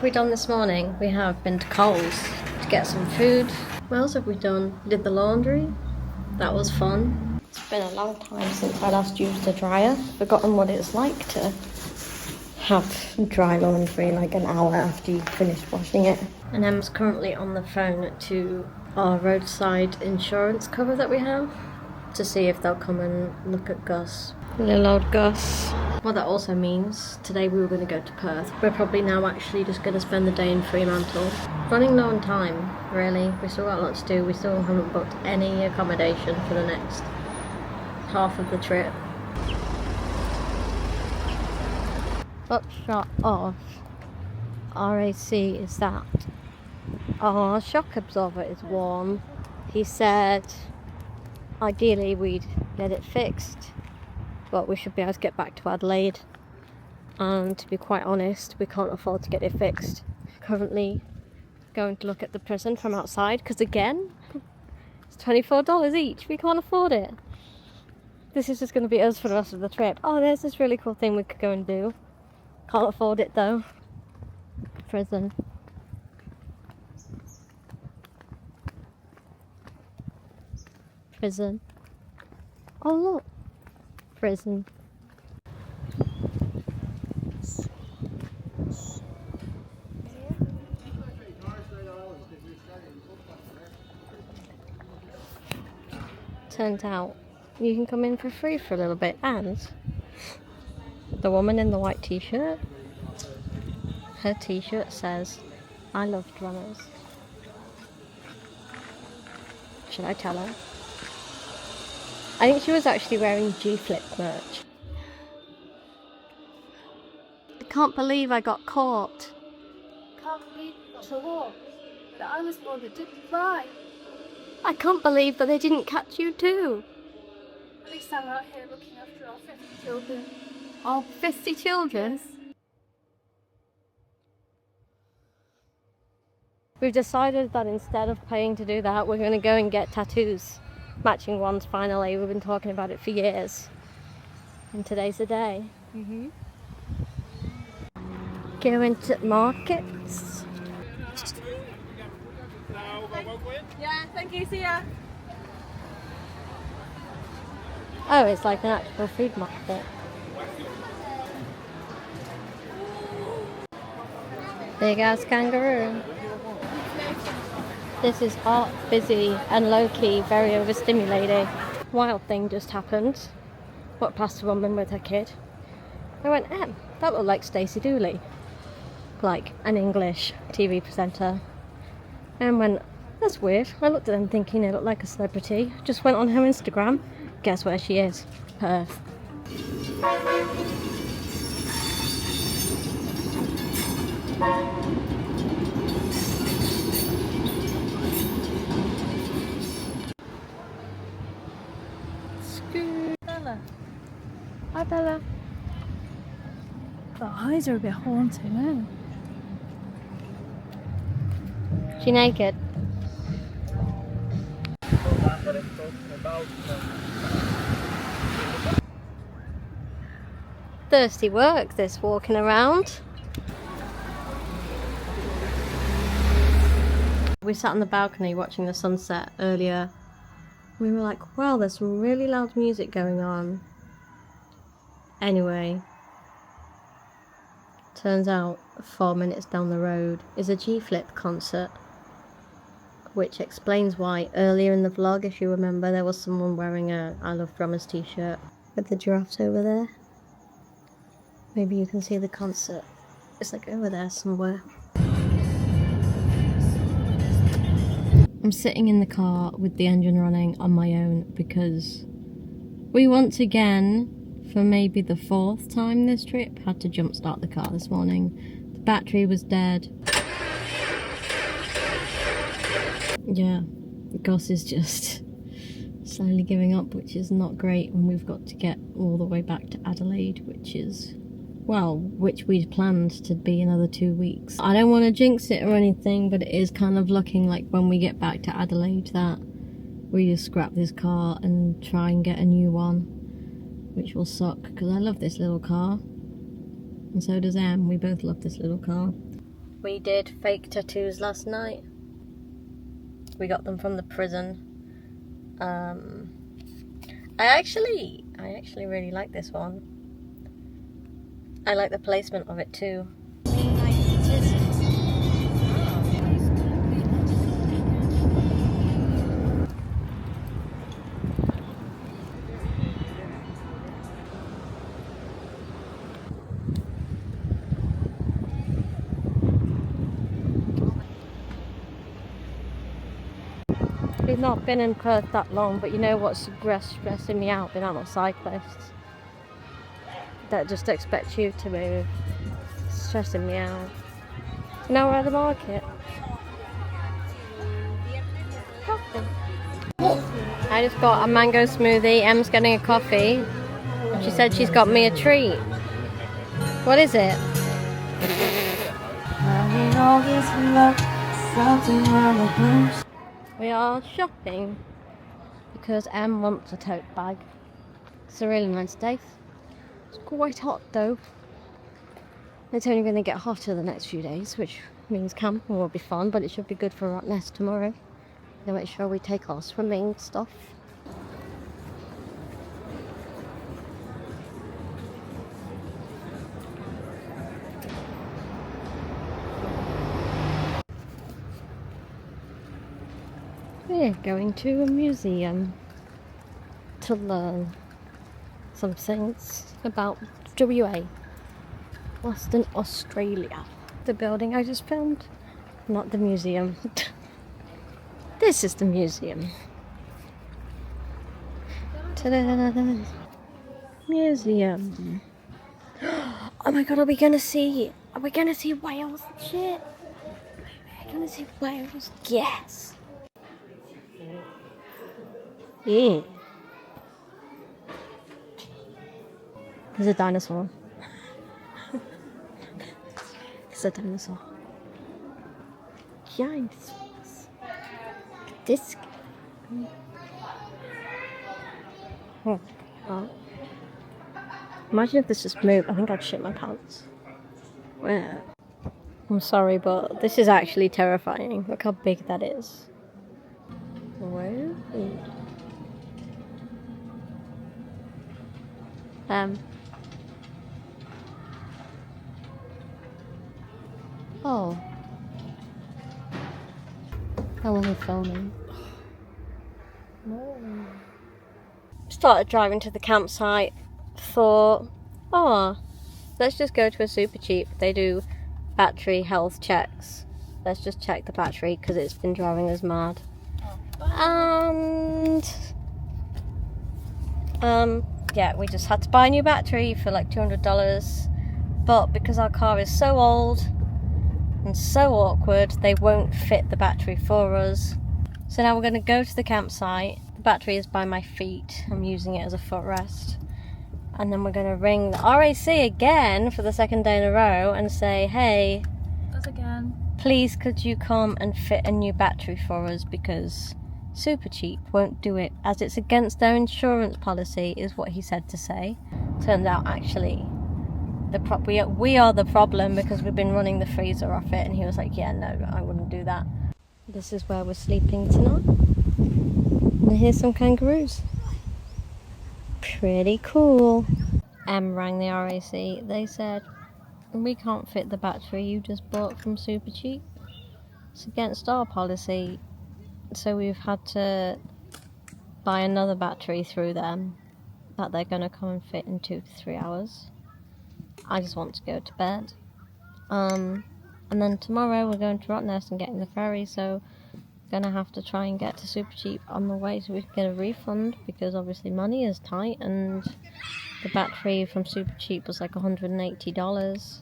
have we done this morning? We have been to Coles to get some food. What else have we done? We did the laundry. That was fun. It's been a long time since I last used a dryer. Forgotten what it's like to have dry laundry like an hour after you finish washing it. And Em's currently on the phone to our roadside insurance cover that we have to see if they'll come and look at Gus. Little old Gus. What that also means, today we were going to go to Perth. We're probably now actually just going to spend the day in Fremantle. Running low on time, really. We still got a lot to do. We still haven't booked any accommodation for the next half of the trip. Upshot of RAC is that our shock absorber is warm. He said ideally we'd get it fixed, but we should be able to get back to Adelaide, and to be quite honest, we can't afford to get it fixed. Currently going to look at the prison from outside, because again, it's $24 each. We can't afford it. This is just going to be us for the rest of the trip. Oh, there's this really cool thing we could go and do. Can't afford it though. Prison. Prison. Oh look. Prison. Turns out you can come in for free for a little bit, and the woman in the white t-shirt, her t-shirt says, "I love drummers." Should I tell her? I think she was actually wearing Gflip merch. I can't believe I got caught. Can't believe you got caught. But I was one that didn't fly. I can't believe that they didn't catch you too. At least I'm out here looking after our 50 children. All 50 children? We've decided that instead of paying to do that, we're going to go and get tattoos. Matching ones, finally. We've been talking about it for years. And today's the day. Going to markets. Yeah, thank you, see ya. Oh, it's like an actual food market. Big ass kangaroo. This is hot, busy, and low-key, very overstimulating. Wild thing just happened. Walked past a woman with her kid. I went, that looked like Stacey Dooley. Like an English TV presenter. And went, that's weird. I looked at them thinking it looked like a celebrity. Just went on her Instagram. Guess where she is? Perth. Bella. Hi, Bella. The eyes are a bit haunting, She naked. Thirsty work, this walking around. We sat on the balcony watching the sunset earlier. We were like, wow, there's some really loud music going on. Anyway, turns out 4 minutes down the road is a Gflip concert, which explains why earlier in the vlog, if you remember, there was someone wearing a I Love Drummers t-shirt with the giraffes over there. Maybe you can see the concert. It's like over there somewhere. I'm sitting in the car with the engine running on my own because we once again, for maybe the 4th time this trip, had to jump start the car this morning. The battery was dead. Yeah, Gus is just slowly giving up, which is not great when we've got to get all the way back to Adelaide, which we'd planned to be another 2 weeks. I don't want to jinx it or anything, but it is kind of looking like when we get back to Adelaide that we just scrap this car and try and get a new one, which will suck because I love this little car, and so does Em. We both love this little car. We did fake tattoos last night. We got them from the prison. I actually really like this one. I like the placement of it too. We've not been in Perth that long, but you know what's stressing me out? The amount of cyclists that just expect you to move. It's stressing me out. Now we're at the market. I just got a mango smoothie. Em's getting a coffee. She said she's got me a treat. What is it? We are shopping because Em wants a tote bag. It's a really nice day. It's quite hot though. It's only going to get hotter the next few days, which means camping will be fun, but it should be good for Rottnest tomorrow. We'll make sure we take our swimming stuff. We're going to a museum to learn some things about WA, Western Australia. The building I just filmed, not the museum. This is the museum. Ta-da! Museum. Oh my god, are we gonna see whales and shit? Are we gonna see whales? Yes! Yeah. There's a dinosaur. There's a dinosaur. Dinosaurs. This. Oh. Imagine if this just moved. I think I'd shit my pants. Where? I'm sorry, but this is actually terrifying. Look how big that is. Where? Oh. I wasn't filming. No. Started driving to the campsite. Thought, oh, let's just go to a super cheap. They do battery health checks. Let's just check the battery because it's been driving us mad. And yeah, we just had to buy a new battery for like $200, but because our car is so old and so awkward, they won't fit the battery for us. So now we're going to go to the campsite. The battery is by my feet. I'm using it as a footrest. And then we're going to ring the RAC again for the second day in a row and say, hey, please could you come and fit a new battery for us, because Super Cheap won't do it as it's against their insurance policy, is what he said to say. Turns out actually we are the problem because we've been running the freezer off it, and he was like, yeah, no, I wouldn't do that. This is where we're sleeping tonight. And here's some kangaroos. Pretty cool. Em rang the RAC. They said, we can't fit the battery you just bought from Super Cheap. It's against our policy. So we've had to buy another battery through them that they're going to come and fit in 2 to 3 hours. I just want to go to bed. And then tomorrow we're going to Rottnest and getting the ferry, so we're going to have to try and get to Super Cheap on the way so we can get a refund, because obviously money is tight, and the battery from Super Cheap was like $180,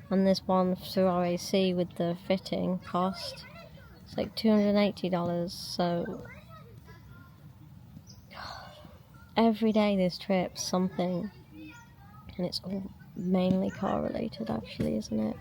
and this one through RAC with the fitting cost, it's like $280, so every day this trip's something, and it's all mainly car related actually, isn't it?